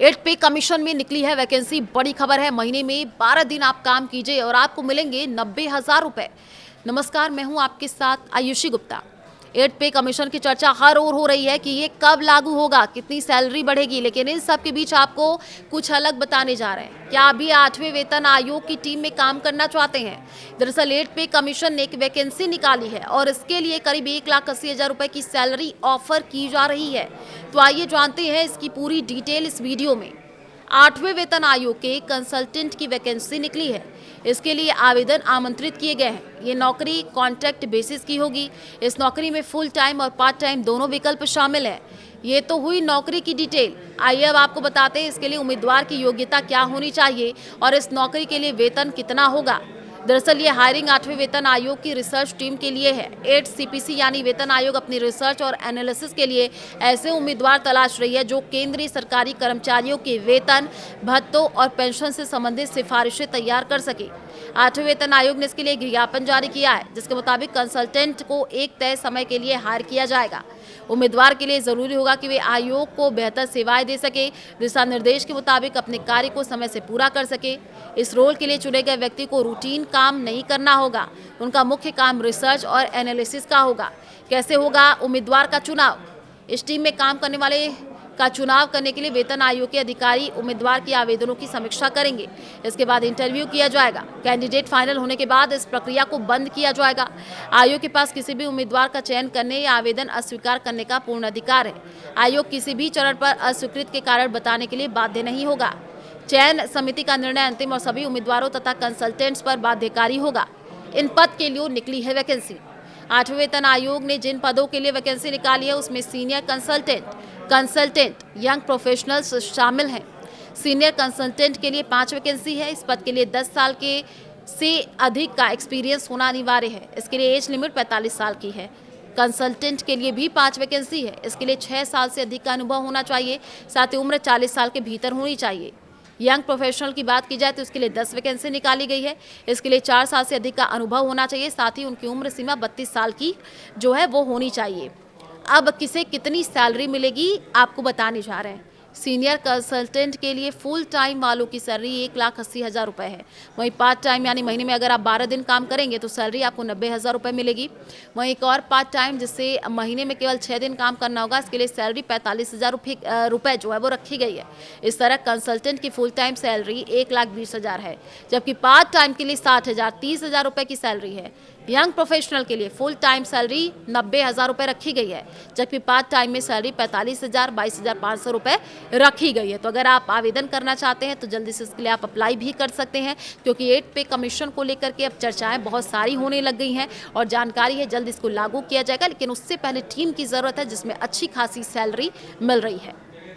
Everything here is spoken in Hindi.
एट पे कमीशन में निकली है वैकेंसी। बड़ी खबर है, महीने में 12 दिन आप काम कीजिए और आपको मिलेंगे 90,000 रुपए। नमस्कार, मैं हूं आपके साथ आयुषी गुप्ता। एट पे कमीशन की चर्चा हर ओर हो रही है कि ये कब लागू होगा, कितनी सैलरी बढ़ेगी, लेकिन इन सब के बीच आपको कुछ अलग बताने जा रहे हैं। क्या अभी 8वें वेतन आयोग की टीम में काम करना चाहते हैं? दरअसल एट पे कमीशन ने एक वैकेंसी निकाली है और इसके लिए करीब 1,80,000 रुपए की सैलरी ऑफर की जा रही है। तो आइए जानते हैं इसकी पूरी डिटेल इस वीडियो में। 8वें वेतन आयोग के कंसल्टेंट की वैकेंसी निकली है। इसके लिए आवेदन आमंत्रित किए गए हैं। ये नौकरी कॉन्ट्रैक्ट बेसिस की होगी। इस नौकरी में फुल टाइम और पार्ट टाइम दोनों विकल्प शामिल हैं। ये तो हुई नौकरी की डिटेल। आइए अब आपको बताते हैं इसके लिए उम्मीदवार की योग्यता क्या होनी चाहिए और इस नौकरी के लिए वेतन कितना होगा। दरअसल ये हायरिंग 8वें वेतन आयोग की रिसर्च टीम के लिए है। 8 सीपीसी यानी वेतन आयोग अपनी रिसर्च और एनालिसिस के लिए ऐसे उम्मीदवार तलाश रही है जो केंद्रीय सरकारी कर्मचारियों के वेतन, भत्तों और पेंशन से संबंधित सिफारिशें तैयार कर सके। 8वें वेतन आयोग ने इसके लिए विज्ञापन जारी किया है, जिसके मुताबिक कंसल्टेंट को एक तय समय के लिए हायर किया जाएगा। उम्मीदवार के लिए जरूरी होगा कि वे आयोग को बेहतर सेवाएं दे सके, दिशा निर्देश के मुताबिक अपने कार्य को समय से पूरा कर सके। इस रोल के लिए चुने गए व्यक्ति को रूटीन काम नहीं करना होगा। उनका मुख्य काम रिसर्च और एनालिसिस का होगा। कैसे होगा उम्मीदवार का चुनाव? इस टीम में काम करने वाले का चुनाव करने के लिए वेतन आयोग के अधिकारी उम्मीदवार के आवेदनों की समीक्षा करेंगे। इसके बाद इंटरव्यू किया जाएगा। कैंडिडेट फाइनल होने के बाद इस प्रक्रिया को बंद किया जाएगा। आयोग के पास किसी भी उम्मीदवार का चयन करने या आवेदन अस्वीकार करने का पूर्ण अधिकार है। आयोग किसी भी चरण पर अस्वीकृत के कारण बताने के लिए बाध्य नहीं होगा। चयन समिति का निर्णय अंतिम और सभी उम्मीदवारों तथा कंसल्टेंट्स पर बाध्यकारी होगा। इन पद के लिए निकली है वैकेंसी। 8वें वेतन आयोग ने जिन पदों के लिए वैकेंसी निकाली है उसमें सीनियर कंसल्टेंट, यंग प्रोफेशनल्स शामिल हैं। सीनियर कंसल्टेंट के लिए 5 वैकेंसी है। इस पद के लिए 10 साल के से अधिक का एक्सपीरियंस होना अनिवार्य है। इसके लिए एज लिमिट 45 साल की है। कंसल्टेंट के लिए भी 5 वैकेंसी है। इसके लिए 6 साल से अधिक का अनुभव होना चाहिए, साथ ही उम्र 40 साल के भीतर होनी चाहिए। यंग प्रोफेशनल की बात की जाए तो इसके लिए 10 वैकेंसी निकाली गई है। इसके लिए 4 साल से अधिक का अनुभव होना चाहिए, साथ ही उनकी उम्र सीमा 32 साल की जो है वो होनी चाहिए। अब किसे कितनी सैलरी मिलेगी आपको बताने जा रहे हैं। सीनियर कंसल्टेंट के लिए फुल टाइम वालों की सैलरी 1,80,000 रुपये है। वहीं पार्ट टाइम यानी महीने में अगर आप 12 दिन काम करेंगे तो सैलरी आपको 90,000 रुपये मिलेगी। वहीं एक और पार्ट टाइम जिससे महीने में केवल 6 दिन काम करना होगा, इसके लिए सैलरी 45,000 रुपये जो है वो रखी गई है। इस तरह कंसल्टेंट की फुल टाइम सैलरी 1,20,000 है, जबकि पार्ट टाइम के लिए 60,000 30,000 रुपये की सैलरी है। यंग प्रोफेशनल के लिए फुल टाइम सैलरी 90,000 रुपये रखी गई है, जबकि पार्ट टाइम में सैलरी 45,000 22,500 रुपये रखी गई है। तो अगर आप आवेदन करना चाहते हैं तो जल्दी से इसके लिए आप अप्लाई भी कर सकते हैं, क्योंकि 8 पे कमीशन को लेकर के अब चर्चाएं बहुत सारी होने लग गई हैं और जानकारी है जल्द इसको लागू किया जाएगा, लेकिन उससे पहले टीम की ज़रूरत है जिसमें अच्छी खासी सैलरी मिल रही है।